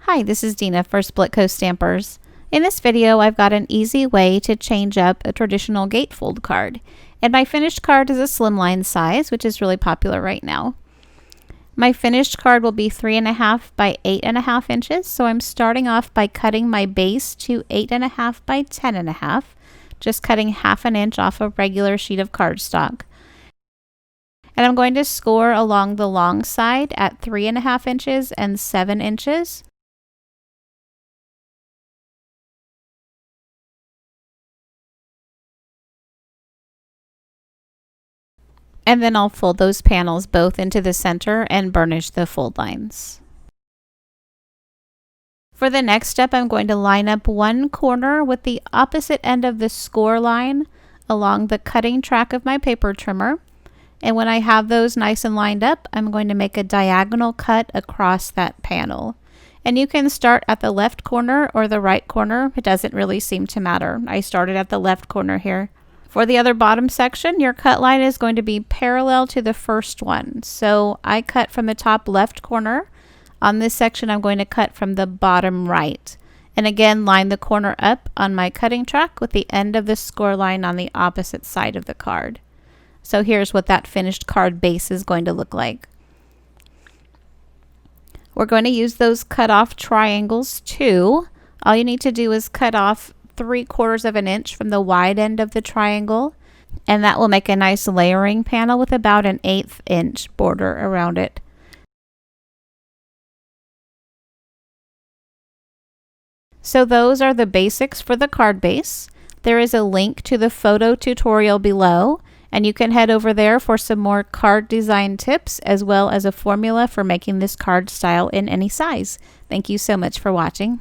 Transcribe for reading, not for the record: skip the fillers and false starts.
Hi, this is Dina for Splitcoaststampers. In this video, I've got an easy way to change up a traditional gatefold card. And my finished card is a slimline size, which is really popular right now. My finished card will be 3.5 by 8.5 inches, so I'm starting off by cutting my base to 8.5 by 10.5, just cutting 1/2 inch off a regular sheet of cardstock. And I'm going to score along the long side at 3.5 inches and 7 inches. And then I'll fold those panels both into the center and burnish the fold lines. For the next step, I'm going to line up one corner with the opposite end of the score line along the cutting track of my paper trimmer. And when I have those nice and lined up, I'm going to make a diagonal cut across that panel. And you can start at the left corner or the right corner. It doesn't really seem to matter. I started at the left corner here. For the other bottom section, your cut line is going to be parallel to the first one. So I cut from the top left corner. On this section, I'm going to cut from the bottom right. And again, line the corner up on my cutting track with the end of the score line on the opposite side of the card. So here's what that finished card base is going to look like. We're going to use those cut off triangles too. All you need to do is cut off 3/4 of an inch from the wide end of the triangle, and that will make a nice layering panel with about an 1/8 inch border around it. So those are the basics for the card base. There is a link to the photo tutorial below, and you can head over there for some more card design tips as well as a formula for making this card style in any size. Thank you so much for watching.